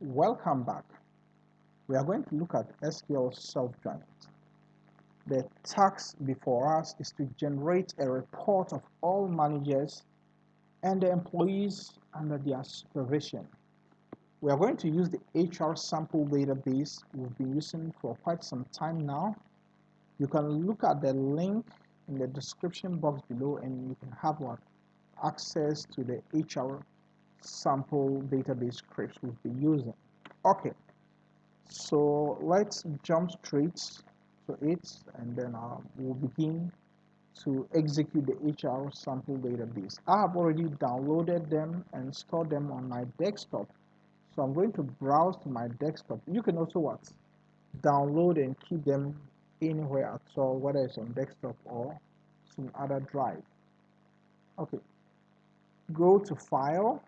Welcome back. We are going to look at SQL Self Joins. The task before us is to generate a report of all managers and the employees under their supervision. We are going to use the HR sample database we've been using for quite some time now. You can look at the link in the description box below and you can have access to the HR sample database scripts we've been using. Okay, so let's jump straight to it, and then we'll begin to execute the HR sample database. I have already downloaded them and stored them on my desktop. So I'm going to browse to my desktop. You can also download and keep them anywhere at all, whether it's on desktop or some other drive. Okay, go to File,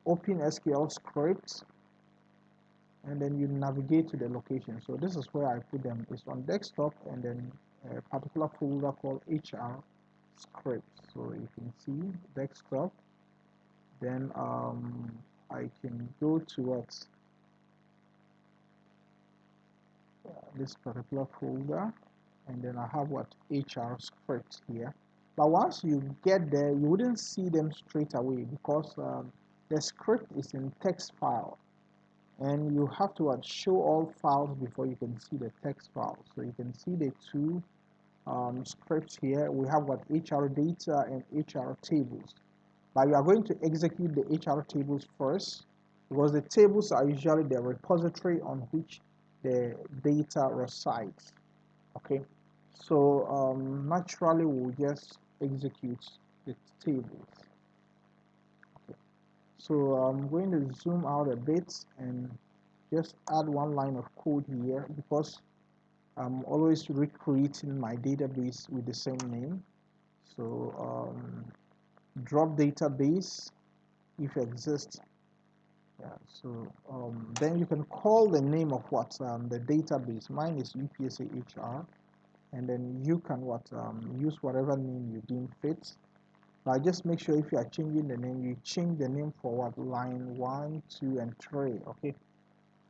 open SQL scripts, and then you navigate to the location. So this is where I put them. It's on desktop and then a particular folder called HR scripts. So you can see desktop. Then I can go to this particular folder, and then I have HR scripts here. But once you get there, you wouldn't see them straight away because the script is in text file. And you have to show all files before you can see the text file. So you can see the two scripts here. We have HR data and HR tables. But you are going to execute the HR tables first because the tables are usually the repository on which the data resides. Okay, so naturally we'll just execute the tables. So I'm going to zoom out a bit and just add one line of code here because I'm always recreating my database with the same name. So drop database if it exists. Yeah, so then you can call the name of the database. Mine is UPSA HR, and then you can use whatever name you deem fit. But just make sure if you are changing the name, you change the name for line 1, 2, and 3. Okay.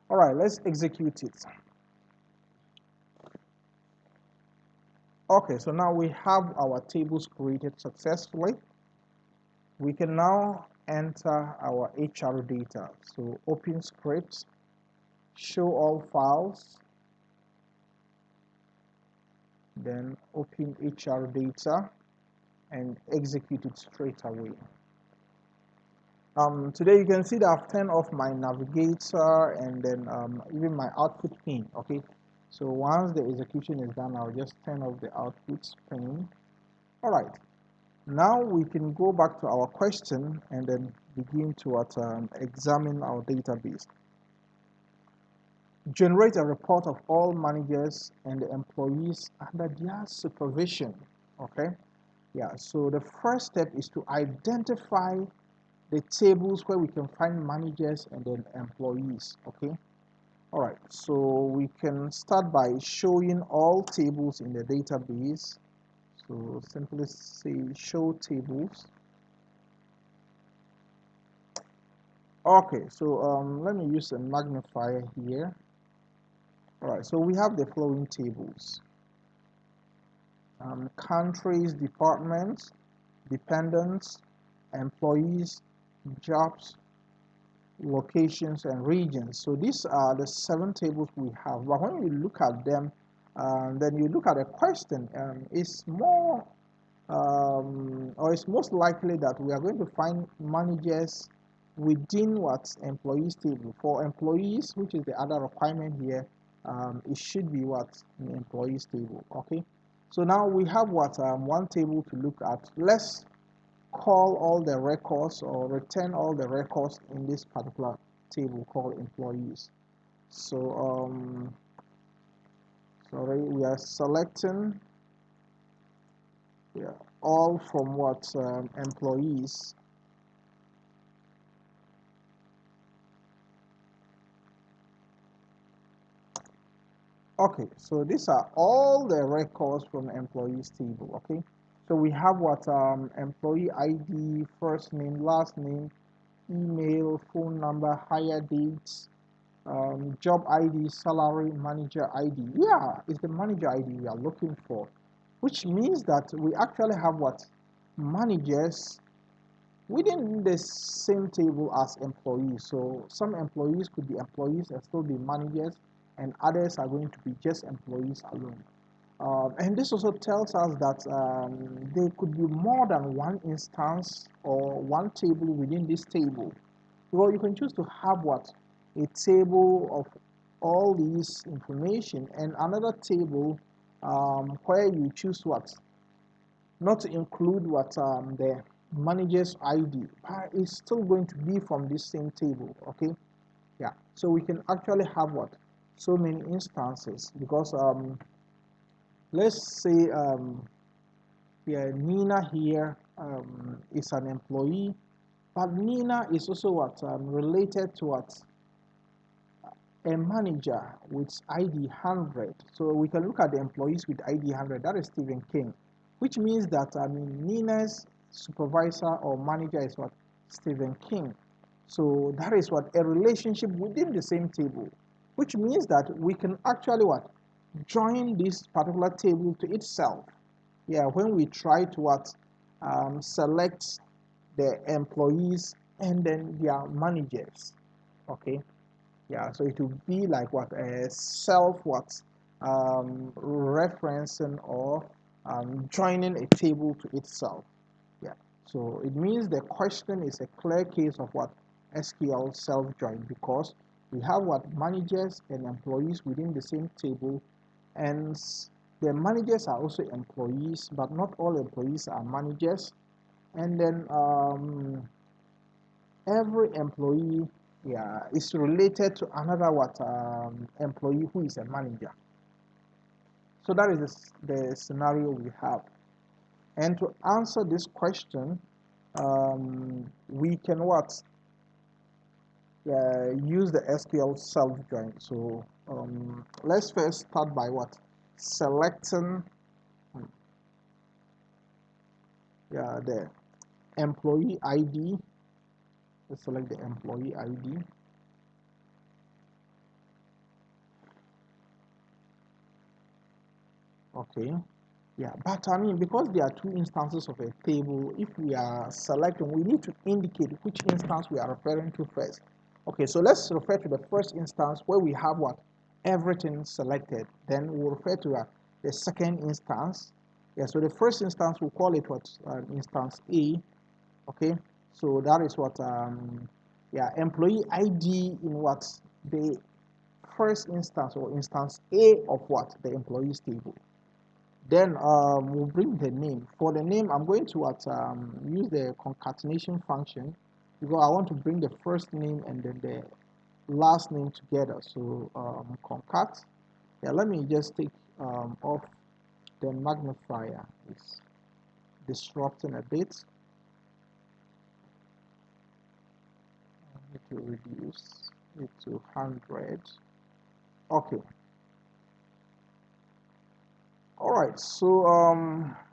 All right, let's execute it. Okay, so now we have our tables created successfully. We can now enter our HR data. So open scripts, show all files, then open HR data and execute it straight away. Today you can see that I've turned off my navigator and then even my output pane. Okay, so once the execution is done, I'll just turn off the output pane. All right, now we can go back to our question and then begin to examine our database. Generate a report of all managers and the employees under their supervision. Okay, yeah, so the first step is to identify the tables where we can find managers and then employees. Okay, all right, so we can start by showing all tables in the database. So simply say show tables. Okay, so let me use a magnifier here. All right, so we have the following tables: countries, departments, dependents, employees, jobs, locations, and regions. So these are the 7 tables we have. But when you look at them, then you look at a question, it's more or it's most likely that we are going to find managers within employees table. For employees, which is the other requirement here, it should be in employees table. Okay, so now we have one table to look at. Let's call all the records or return all the records in this particular table called employees. So sorry, we are selecting all from employees. Okay, so these are all the records from employees table. Okay, so we have employee ID, first name, last name, email, phone number, hire dates, job ID, salary, manager ID. Yeah, it's the manager ID we are looking for, which means that we actually have what? Managers within the same table as employees. So some employees could be employees and still be managers, and others are going to be just employees alone. And this also tells us that there could be more than one instance or one table within this table. Well, you can choose to have what? A table of all these information and another table where you choose what? Not to include what the manager's ID, but it's still going to be from this same table, okay? Yeah, so we can actually have what? So many instances because let's say yeah, Nina here is an employee, but Nina is also what related to what a manager with ID 100. So we can look at the employees with ID 100. That is Stephen King, which means that Nina's supervisor or manager is what? Stephen King. So that is what? A relationship within the same table, which means that we can actually what? Join this particular table to itself. Yeah, when we try to what? Select the employees and then their managers. Okay. Yeah, so it will be like what? A self what? Referencing or joining a table to itself. Yeah, so it means the question is a clear case of what? SQL self join, because we have what? Managers and employees within the same table, and the managers are also employees, but not all employees are managers. And then every employee, yeah, is related to another what employee who is a manager. So that is the scenario we have. And to answer this question, we can what? Use the SQL self join. So let's first start by what? Selecting the employee ID. Let's select the employee ID. Okay. Yeah, but because there are two instances of a table, if we are selecting, we need to indicate which instance we are referring to first. Okay, so let's refer to the first instance where we have what? Everything selected. Then we'll refer to the second instance. Yeah, so the first instance, we'll call it what? Instance A. Okay, so that is what, yeah, employee ID in what? The first instance or instance A of what? The employees table. Then we'll bring the name. For the name, I'm going to use the concatenation function because I want to bring the first name and then the last name together. So concat. Yeah, let me just take off the magnifier. It's disrupting a bit. I need to reduce it to 100. Okay. All right. So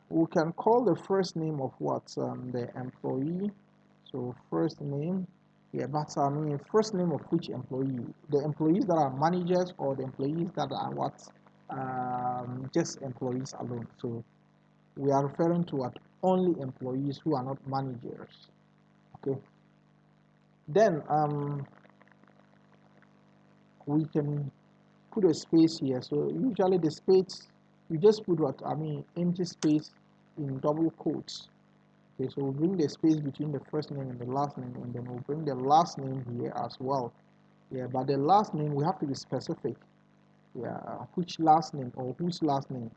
we can call the first name of what? The employee. So first name, yeah, but first name of which employee? The employees that are managers or the employees that are what? Just employees alone. So we are referring to what? Only employees who are not managers. Okay. Then we can put a space here. So usually the space, you just put what? Empty space in double quotes. Okay, so we'll bring the space between the first name and the last name, and then we'll bring the last name here as well. Yeah, but the last name, we have to be specific. Yeah, which last name or whose last name.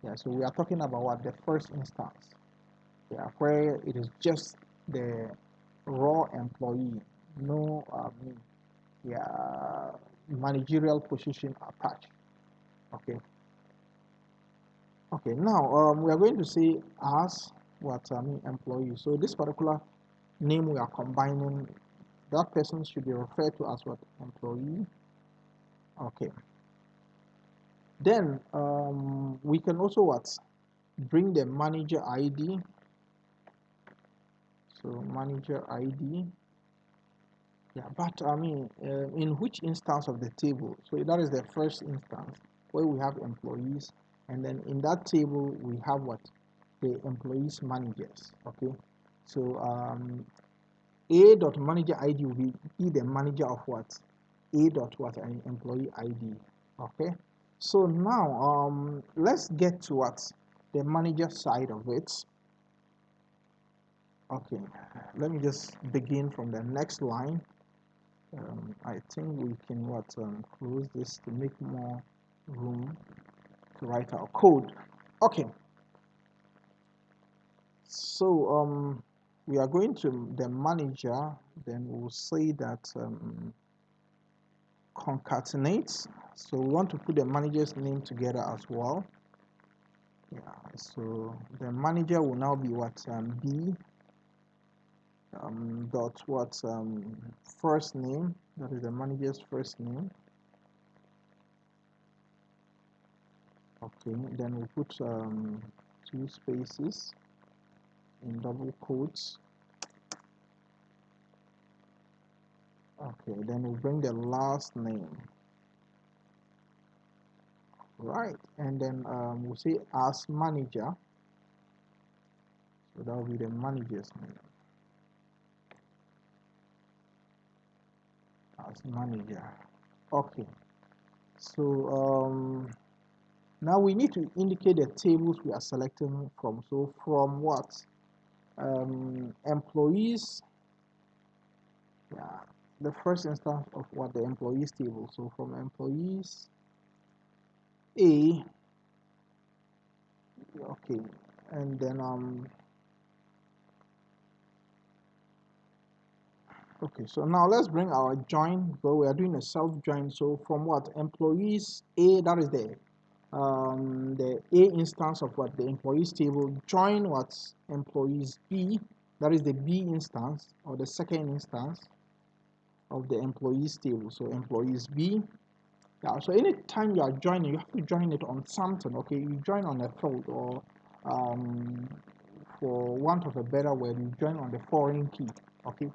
Yeah, so we are talking about what? The first instance. Yeah, where it is just the raw employee, no yeah, managerial position attached. Okay. Okay, now we are going to say as what employee. So this particular name we are combining, that person should be referred to as what? Employee. Okay. Then we can also what? Bring the manager ID. So manager ID. Yeah, but I mean, in which instance of the table? So that is the first instance where we have employees, and then in that table we have what? The employees managers. Okay, so a dot manager ID will be the manager of what? A dot what? An employee ID. Okay, so now let's get to what? The manager side of it. Okay, let me just begin from the next line. I think we can close this to make more room to write our code. Okay, so we are going to the manager, then we'll say that concatenate. So we want to put the manager's name together as well. Yeah, so the manager will now be what? B dot what? First name, that is the manager's first name. Okay, then we'll put two spaces in double quotes. Okay, then we'll bring the last name, right? And then we'll say as manager, so that will be the manager's name, as manager. Okay, so now we need to indicate the tables we are selecting from. So from what? Employees, yeah, the first instance of what? The employees table. So from employees A, okay, and then okay, so now let's bring our join, but we are doing a self join. So from what? Employees A, that is the A instance of what? The employees table, join what? Employees B, that is the B instance or the second instance of the employees table. So employees B. Yeah, so anytime you are joining, you have to join it on something. Okay, you join on a field, or for want of a better word, you join on the foreign key. Okay,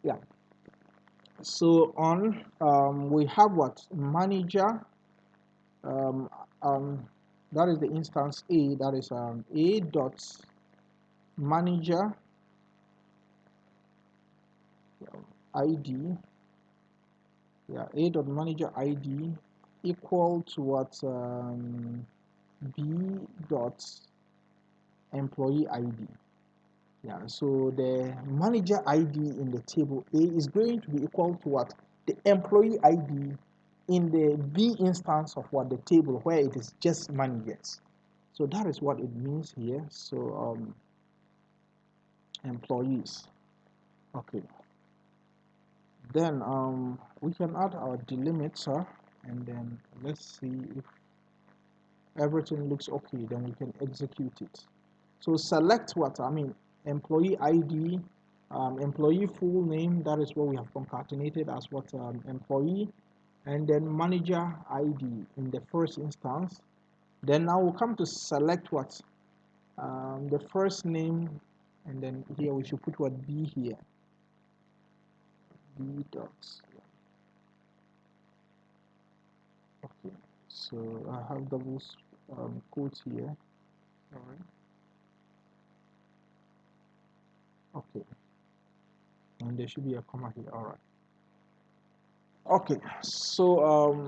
yeah. So on we have what? Manager, um, um, that is the instance A, that is A dot manager ID, yeah, A dot manager ID equal to what? B dot employee ID. Yeah, so the manager ID in the table A is going to be equal to what? The employee ID in the B instance of what? The table where it is just managers. So that is what it means here. So employees. Okay. Then we can add our delimiter, and then let's see if everything looks okay. Then we can execute it. So select what? I mean, employee ID, employee full name, that is what we have concatenated as what? Employee, and then manager ID in the first instance. Then now we'll come to select what? The first name, and then here we should put what? B here. B dots. Okay, so I have double quotes here. All right. Okay, and there should be a comma here. All right. Okay, so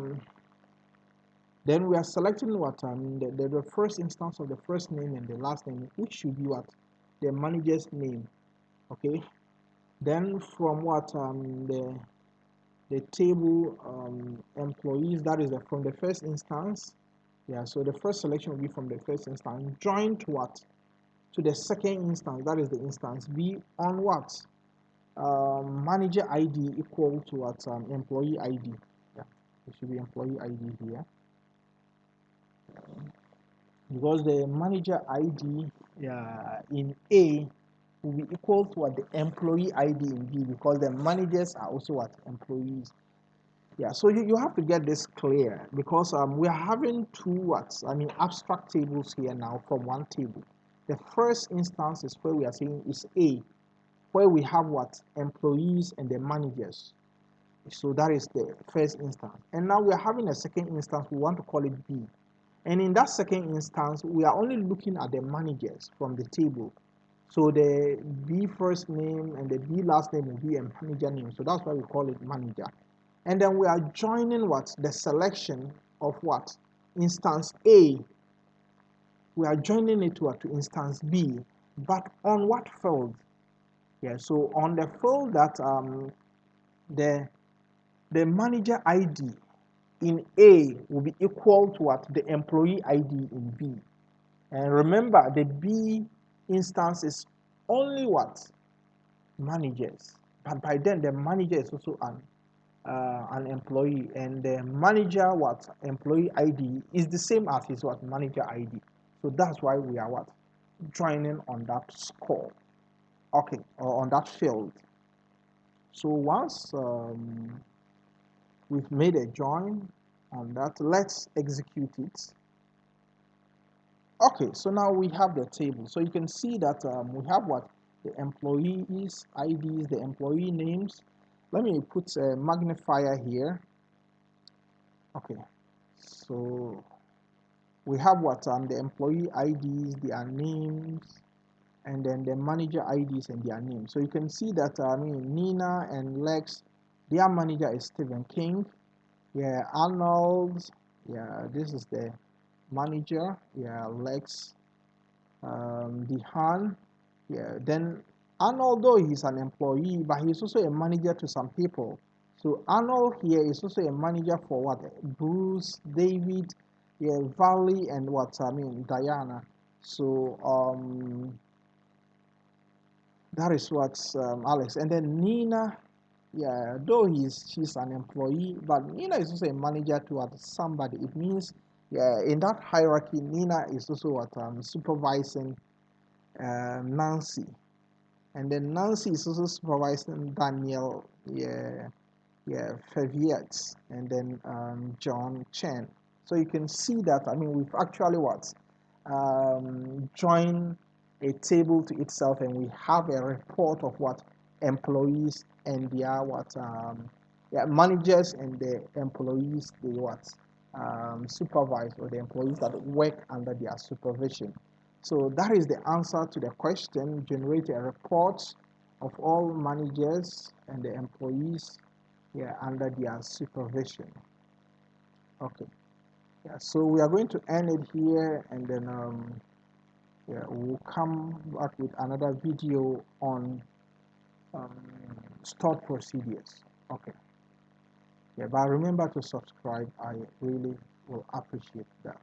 then we are selecting what? The first instance of the first name and the last name, which should be what? The manager's name. Okay, then from what? The table employees, that is from the first instance. Yeah, so the first selection will be from the first instance, joined to what? To the second instance, that is the instance B, on what? Manager ID equal to what? Employee ID. Yeah, it should be employee ID here, because the manager ID, yeah, in A will be equal to what? The employee ID in B, because the managers are also what? Employees. Yeah, so you have to get this clear, because we are having two what? I mean, abstract tables here now from one table. The first instance is where we are saying is A, where we have what? Employees and the managers. So that is the first instance. And now we are having a second instance. We want to call it B. And in that second instance, we are only looking at the managers from the table. So the B first name and the B last name will be a manager name. So that's why we call it manager. And then we are joining what? The selection of what? Instance A. We are joining it to instance B. But on what field? Yeah, so on the field that the manager ID in A will be equal to what? The employee ID in B. And remember, the B instance is only what? Managers. But by then, the manager is also an employee. And the manager, what? Employee ID is the same as his what? Manager ID. So that's why we are what? Joining on that score. Okay, or on that field. So once we've made a join on that, let's execute it. Okay, so now we have the table. So you can see that we have what? The employees IDs, the employee names. Let me put a magnifier here. Okay, so we have what? The employee IDs, their names, and then the manager IDs and their names. So you can see that Nina and Lex, their manager is Stephen King. Yeah, Arnold. Yeah, this is the manager. Yeah, Lex. Dehan. Yeah, then Arnold, though he's an employee, but he's also a manager to some people. So Arnold here is also a manager for what? Bruce, David, yeah, Valley, and what? Diana. So that is what Alex. And then Nina, yeah, though she's an employee, but Nina is also a manager to what? Somebody. It means, yeah, in that hierarchy, Nina is also what? Supervising Nancy. And then Nancy is also supervising Daniel, yeah, Faviet, and then John Chen. So you can see that, we've actually what? Joined a table to itself, and we have a report of what? Employees and their what? Yeah, managers and the employees they what? Supervise, or the employees that work under their supervision. So that is the answer to the question. Generate a report of all managers and the employees, yeah, under their supervision. Okay. Yeah, so we are going to end it here, and then yeah, we'll come back with another video on um, stored procedures. Okay. Yeah, but remember to subscribe. I really will appreciate that.